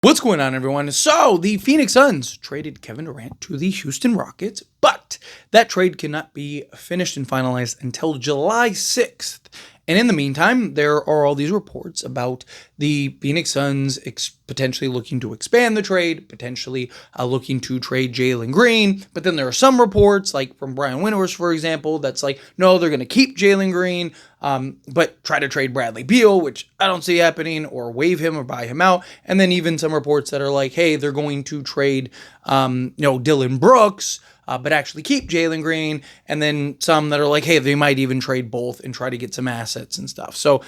What's going on, everyone? So, the Phoenix Suns traded Kevin Durant to the Houston Rockets, but that trade cannot be finished and finalized until July 6th. And in the meantime, there are all these reports about the Phoenix Suns potentially looking to expand the trade, potentially looking to trade Jalen Green. But then there are some reports, like from Brian Windhorst, for example, that's like, no, they're going to keep Jalen Green, but try to trade Bradley Beal, which I don't see happening, or waive him or buy him out. And then even some reports that are like, hey, they're going to trade, Dillon Brooks, but actually keep Jalen Green, and then some that are like, hey, they might even trade both and try to get some assets and stuff. So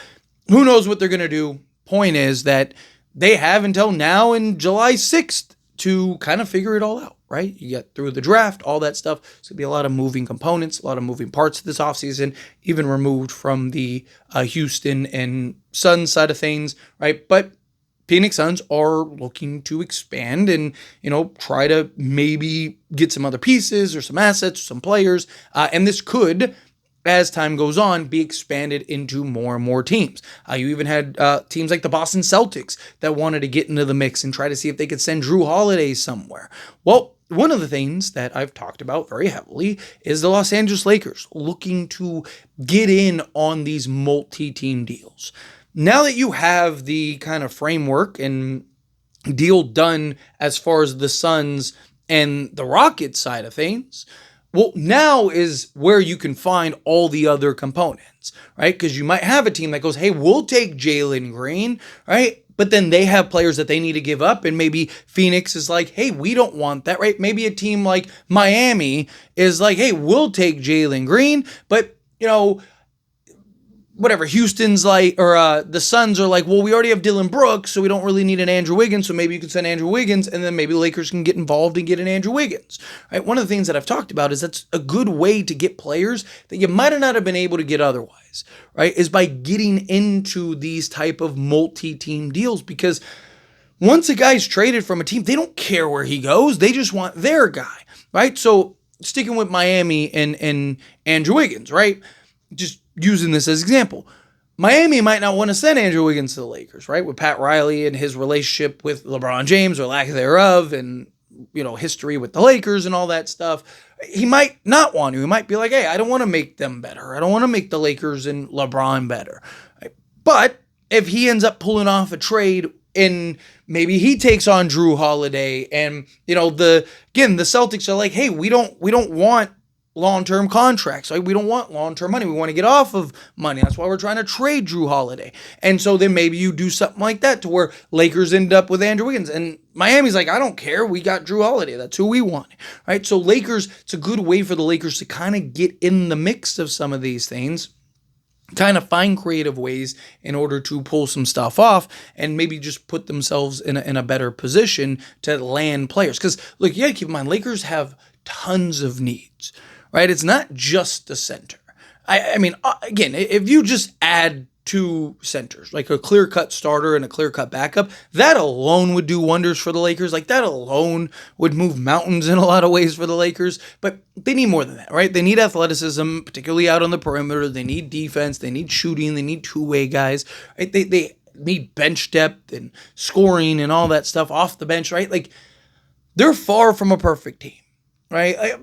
who knows what they're going to do. Point is that they have until now in July 6th to kind of figure it all out, right? You get through the draft, all that stuff. It's going to be a lot of moving components, a lot of moving parts this offseason, even removed from the Houston and Suns side of things, right? But Phoenix Suns are looking to expand and, try to maybe get some other pieces or some assets, or some players. And this could, as time goes on, be expanded into more and more teams. You even had teams like the Boston Celtics that wanted to get into the mix and try to see if they could send Drew Holiday somewhere. Well, one of the things that I've talked about very heavily is the Los Angeles Lakers looking to get in on these multi-team deals. Now that you have the kind of framework and deal done as far as the Suns and the Rockets side of things, well, now is where you can find all the other components, right? Because you might have a team that goes, hey, we'll take Jalen Green, right? But then they have players that they need to give up, and maybe Phoenix is like, hey, we don't want that, right? Maybe a team like Miami is like, hey, we'll take Jalen Green, but, whatever, Houston's like, or the Suns are like, well, we already have Dillon Brooks, so we don't really need an Andrew Wiggins, so maybe you can send Andrew Wiggins, and then maybe the Lakers can get involved and get an Andrew Wiggins, right? One of the things that I've talked about is that's a good way to get players that you might not have been able to get otherwise, right? Is by getting into these type of multi-team deals, because once a guy's traded from a team, they don't care where he goes, they just want their guy, right? So sticking with Miami and Andrew Wiggins, right? Just using this as example, Miami might not want to send Andrew Wiggins to the Lakers, right? With Pat Riley and his relationship with LeBron James, or lack thereof, and, history with the Lakers and all that stuff. He might not want to. He might be like, hey, I don't want to make them better. I don't want to make the Lakers and LeBron better. Right? But if he ends up pulling off a trade and maybe he takes on Drew Holiday, and, the Celtics are like, hey, we don't want long-term contracts. Like, we don't want long-term money. We want to get off of money. That's why we're trying to trade Drew Holiday. And so then maybe you do something like that to where Lakers end up with Andrew Wiggins. And Miami's like, I don't care. We got Drew Holiday. That's who we want. Right? So Lakers, it's a good way for the Lakers to kind of get in the mix of some of these things, kind of find creative ways in order to pull some stuff off and maybe just put themselves in a better position to land players. Because, look, you got to keep in mind, Lakers have tons of needs. Right? It's not just the center. I mean, again, if you just add two centers, like a clear-cut starter and a clear-cut backup, that alone would do wonders for the Lakers. Like, that alone would move mountains in a lot of ways for the Lakers. But they need more than that, right? They need athleticism, particularly out on the perimeter. They need defense. They need shooting. They need two-way guys. Right? They need bench depth and scoring and all that stuff off the bench, right? Like, they're far from a perfect team, right?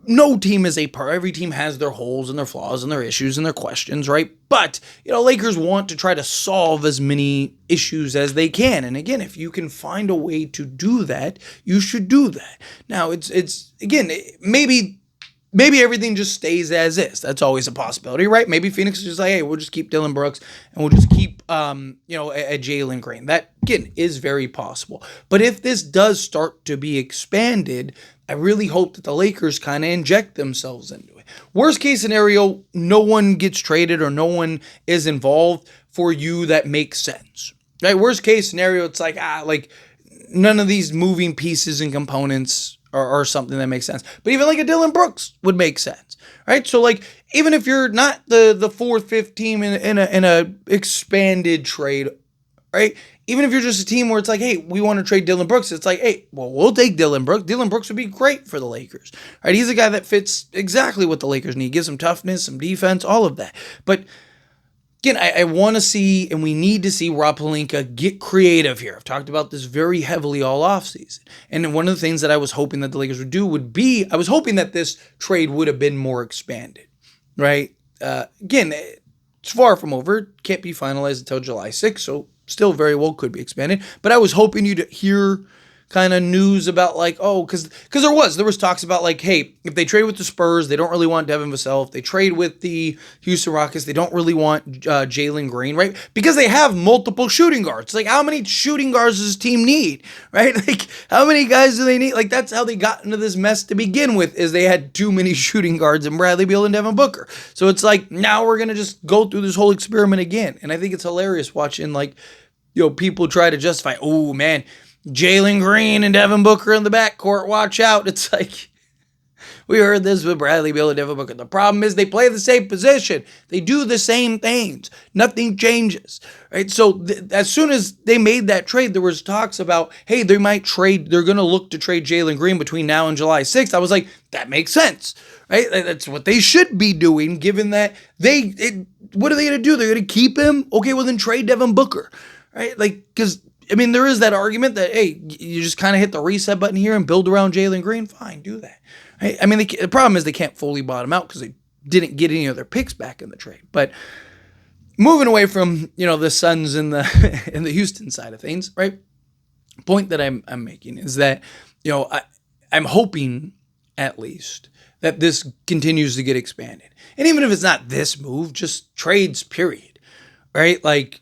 No team is every team has their holes and their flaws and their issues and their questions, right? But, Lakers want to try to solve as many issues as they can. And again, if you can find a way to do that, you should do that. Now, it's again, maybe everything just stays as is. That's always a possibility, right? Maybe Phoenix is just like, hey, we'll just keep Dillon Brooks and we'll just keep, a Jalen Green. That, again, is very possible. But if this does start to be expanded, I really hope that the Lakers kind of inject themselves into it. Worst case scenario, no one gets traded or no one is involved for you that makes sense. Right? Worst case scenario, it's like, none of these moving pieces and components are something that makes sense. But even like a Dillon Brooks would make sense. Right? So like, even if you're not the fourth, fifth team in a expanded trade, right? Even if you're just a team where it's like, hey, we want to trade Dillon Brooks, it's like, hey, well, we'll take Dillon Brooks. Dillon Brooks would be great for the Lakers, right? He's a guy that fits exactly what the Lakers need. Gives them toughness, some defense, all of that. But again, I want to see, and we need to see Rob Pelinka get creative here. I've talked about this very heavily all offseason. And one of the things that I was hoping that the Lakers would do would be, I was hoping that this trade would have been more expanded, right? Again, it's far from over. Can't be finalized until July 6th, so still very well could be expanded. But I was hoping you to hear kind of news about like, oh, because there was talks about like, hey, if they trade with the Spurs, they don't really want Devin Vassell. If they trade with the Houston Rockets, they don't really want Jalen Green, right? Because they have multiple shooting guards. Like, how many shooting guards does this team need, right? Like, how many guys do they need? Like, that's how they got into this mess to begin with, is they had too many shooting guards in Bradley Beal and Devin Booker. So it's like, now we're going to just go through this whole experiment again. And I think it's hilarious watching, like, people try to justify, oh, man, Jalen Green and Devin Booker in the backcourt, watch out. It's like, we heard this with Bradley Beal and Devin Booker. The problem is they play the same position. They do the same things. Nothing changes, right? So as soon as they made that trade, there was talks about, hey, they're going to look to trade Jalen Green between now and July 6th. I was like, that makes sense, right? That's what they should be doing, given that what are they going to do? They're going to keep him? Okay, well then trade Devin Booker, right? Like, because I mean, there is that argument that, hey, you just kind of hit the reset button here and build around Jalen Green. Fine, do that. Right? I mean, the problem is they can't fully bottom out because they didn't get any of their picks back in the trade. But moving away from, the Suns and the and the Houston side of things, right? Point that I'm making is that, I'm hoping at least that this continues to get expanded. And even if it's not this move, just trades, period. Right? Like,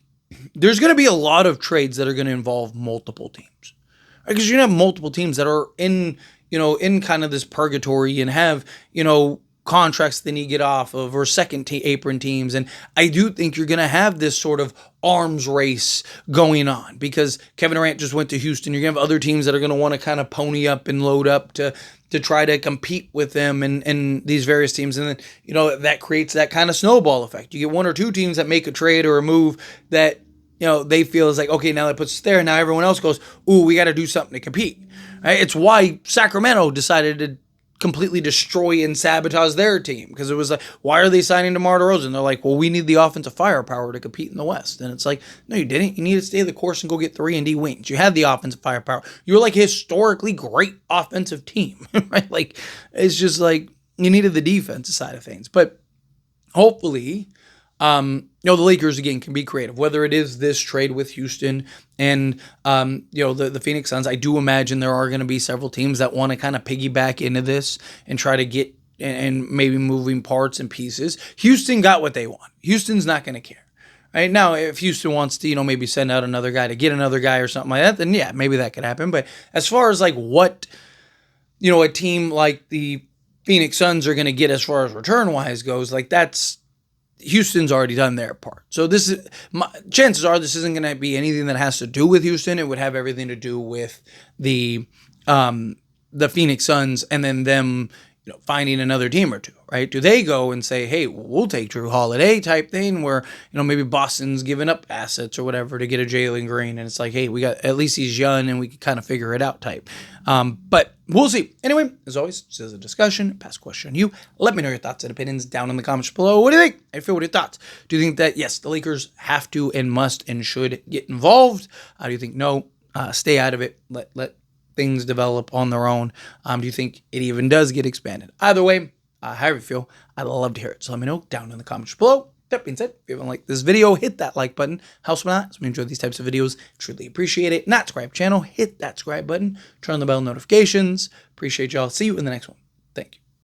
there's going to be a lot of trades that are going to involve multiple teams, because you're going to have multiple teams that are in kind of this purgatory and have, contracts they need to get off of, or second apron teams. And I do think you're going to have this sort of arms race going on, because Kevin Durant just went to Houston. You're going to have other teams that are going to want to kind of pony up and load up to try to compete with them and these various teams. And then, that creates that kind of snowball effect. You get one or two teams that make a trade or a move that, they feel is like, okay, now that puts us there. Now everyone else goes, ooh, we got to do something to compete. Right? It's why Sacramento decided to completely destroy and sabotage their team, because it was like, why are they signing DeMar DeRozan? They're like, well, we need the offensive firepower to compete in the West. And it's like, no, you didn't. You need to stay the course and go get 3-and-D wings. You had the offensive firepower. You were like a historically great offensive team, right? Like, it's just like, you needed the defensive side of things. But hopefully, the Lakers, again, can be creative, whether it is this trade with Houston and, the Phoenix Suns. I do imagine there are going to be several teams that want to kind of piggyback into this and try to get and maybe moving parts and pieces. Houston got what they want. Houston's not going to care. Right now, if Houston wants to, maybe send out another guy to get another guy or something like that, then yeah, maybe that could happen. But as far as like what, a team like the Phoenix Suns are going to get as far as return-wise goes, like Houston's already done their part. So chances are this isn't going to be anything that has to do with Houston. It would have everything to do with the Phoenix Suns and then them, finding another team or two, right? Do they go and say, hey, we'll take Drew Holiday type thing, where, maybe Boston's giving up assets or whatever to get a Jalen Green, and it's like, hey, we got, at least he's young and we can kind of figure it out type. But we'll see. Anyway, as always, this is a discussion. Pass a question on you. Let me know your thoughts and opinions down in the comments below. What do you think? I feel, what are your thoughts? Do you think that, yes, the Lakers have to and must and should get involved? Do you think, no, stay out of it, let things develop on their own? Do you think it even does get expanded? Either way, however you feel, I'd love to hear it. So let me know down in the comments below. That being said, if you haven't liked this video, hit that like button. Helps me out. So we enjoy these types of videos. Truly appreciate it. Not subscribe channel, hit that subscribe button. Turn on the bell notifications. Appreciate y'all. See you in the next one. Thank you.